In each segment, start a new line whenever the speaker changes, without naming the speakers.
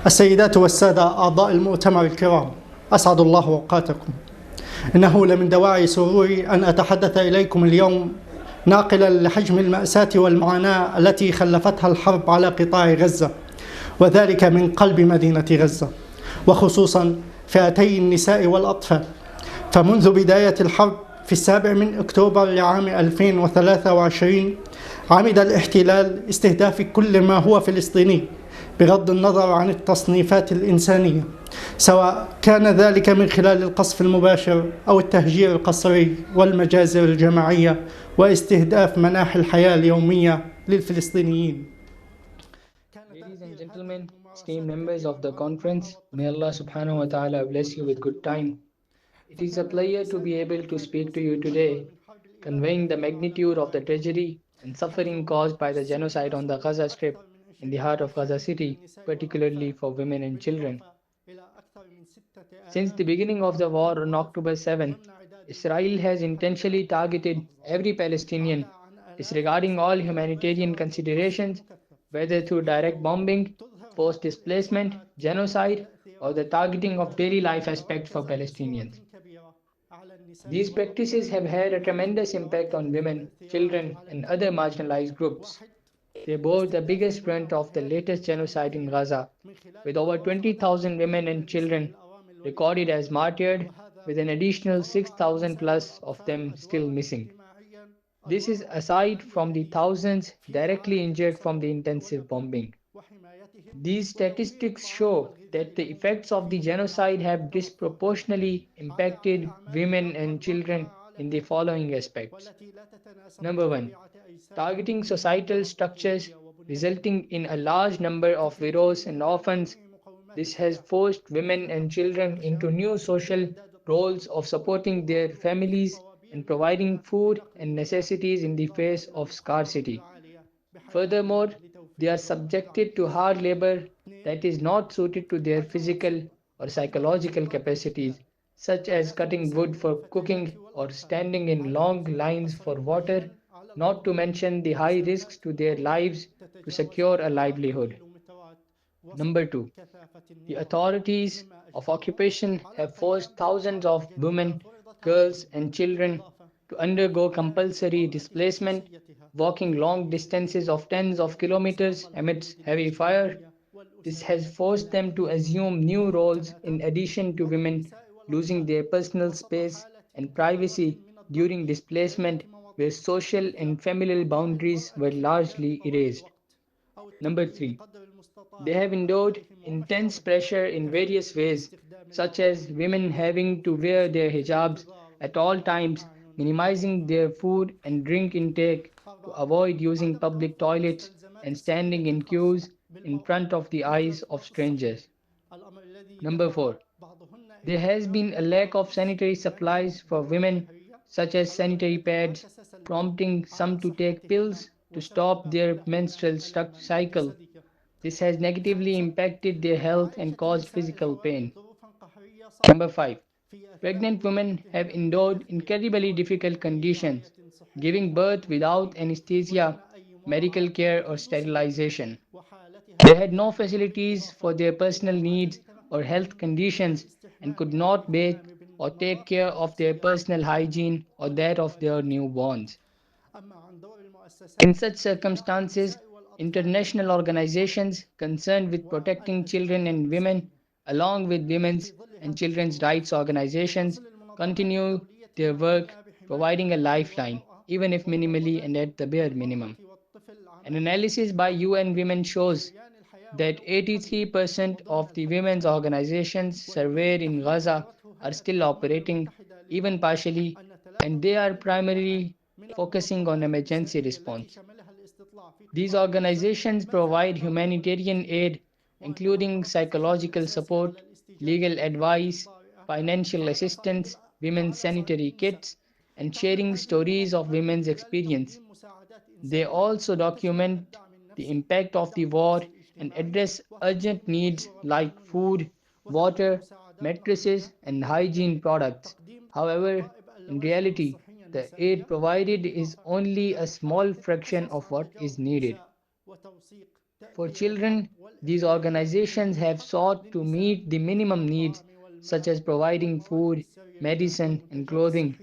السيدات والسادة أعضاء المؤتمر الكرام، أسعد الله أوقاتكم. إنه لمن دواعي سروري أن أتحدث إليكم اليوم ناقلا لحجم المأساة والمعاناة التي خلفتها الحرب على قطاع غزة، وذلك من قلب مدينة غزة، وخصوصا فئتي النساء والأطفال. فمنذ بداية الحرب في 7 أكتوبر لعام 2023 عمد الاحتلال استهداف كل ما هو فلسطيني بغض النظر عن التصنيفات الإنسانية، سواء كان ذلك من خلال القصف المباشر أو التهجير القسري والمجازر الجماعية واستهداف مناحي الحياة اليومية للفلسطينيين.
Ladies and gentlemen, esteemed members of the conference, may Allah subhanahu wa ta'ala bless you with good time. It is a pleasure to be able to speak to you today, conveying the magnitude of the tragedy and suffering caused by the genocide on the Gaza Strip in the heart of Gaza City, particularly for women and children. Since the beginning of the war on October 7, Israel has intentionally targeted every Palestinian, disregarding all humanitarian considerations, whether through direct bombing, forced displacement, genocide, or the targeting of daily life aspects for Palestinians. These practices have had a tremendous impact on women, children, and other marginalized groups. They bore the biggest brunt of the latest genocide in Gaza, with over 20,000 women and children recorded as martyred, with an additional 6,000 plus of them still missing. This is aside from the thousands directly injured from the intensive bombing. These statistics show that the effects of the genocide have disproportionately impacted women and children in the following aspects. Number one, targeting societal structures, resulting in a large number of widows and orphans. This has forced women and children into new social roles of supporting their families and providing food and necessities in the face of scarcity. Furthermore, they are subjected to hard labor that is not suited to their physical or psychological capacities, such as cutting wood for cooking or standing in long lines for water, not to mention the high risks to their lives to secure a livelihood. Number two, the authorities of occupation have forced thousands of women, girls, and children to undergo compulsory displacement, walking long distances of tens of kilometers amidst heavy fire. This has forced them to assume new roles in addition to women losing their personal space and privacy during displacement where social and familial boundaries were largely erased. Number three, they have endured intense pressure in various ways, such as women having to wear their hijabs at all times, minimizing their food and drink intake to avoid using public toilets and standing in queues in front of the eyes of strangers. Number 4. There has been a lack of sanitary supplies for women, such as sanitary pads, prompting some to take pills to stop their menstrual cycle. This has negatively impacted their health and caused physical pain. Number 5. Pregnant women have endured incredibly difficult conditions, giving birth without anesthesia, medical care, or sterilization. They had no facilities for their personal needs or health conditions and could not bathe or take care of their personal hygiene or that of their newborns. In such circumstances, international organizations concerned with protecting children and women, along with women's and children's rights organizations, continue their work, providing a lifeline, even if minimally and at the bare minimum. An analysis by UN Women shows that 83% of the women's organizations surveyed in Gaza are still operating, even partially, and they are primarily focusing on emergency response. These organizations provide humanitarian aid, including psychological support, legal advice, financial assistance, women's sanitary kits, and sharing stories of women's experience. They also document the impact of the war and address urgent needs like food, water, mattresses, and hygiene products. However, in reality, the aid provided is only a small fraction of what is needed. For children, these organizations have sought to meet the minimum needs, such as providing food, medicine, and clothing,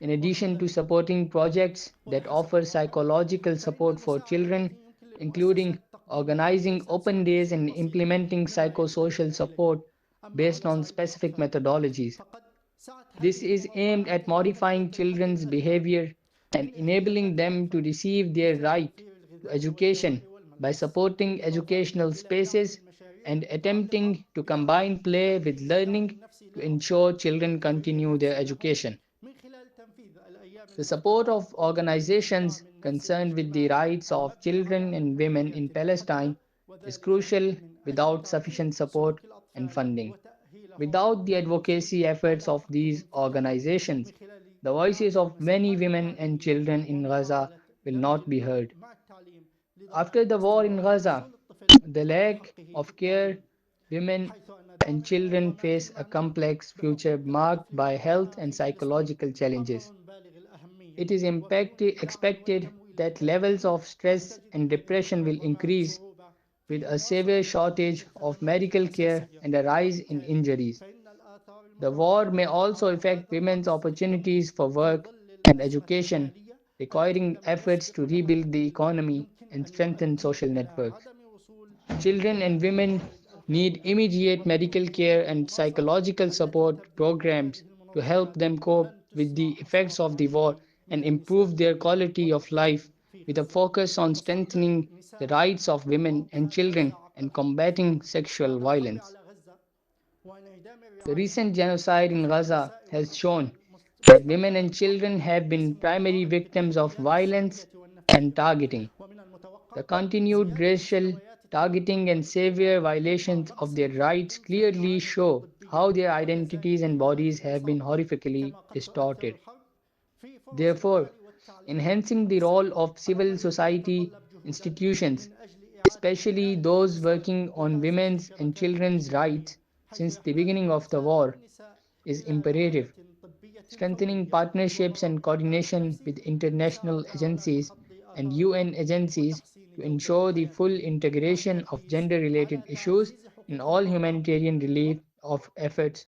in addition to supporting projects that offer psychological support for children, including organizing open days and implementing psychosocial support based on specific methodologies. This is aimed at modifying children's behavior and enabling them to receive their right to education by supporting educational spaces and attempting to combine play with learning to ensure children continue their education. The support of organizations concerned with the rights of children and women in Palestine is crucial without sufficient support and funding. Without the advocacy efforts of these organizations, the voices of many women and children in Gaza will not be heard. After the war in Gaza, the lack of care, women and children face a complex future marked by health and psychological challenges. It is expected that levels of stress and depression will increase with a severe shortage of medical care and a rise in injuries. The war may also affect women's opportunities for work and education, requiring efforts to rebuild the economy and strengthen social networks. Children and women need immediate medical care and psychological support programs to help them cope with the effects of the war and improve their quality of life, with a focus on strengthening the rights of women and children and combating sexual violence. The recent genocide in Gaza has shown that women and children have been primary victims of violence and targeting. The continued racial targeting and severe violations of their rights clearly show how their identities and bodies have been horrifically distorted. Therefore, enhancing the role of civil society institutions, especially those working on women's and children's rights since the beginning of the war, is imperative. Strengthening partnerships and coordination with international agencies and UN agencies to ensure the full integration of gender related issues in all humanitarian relief of efforts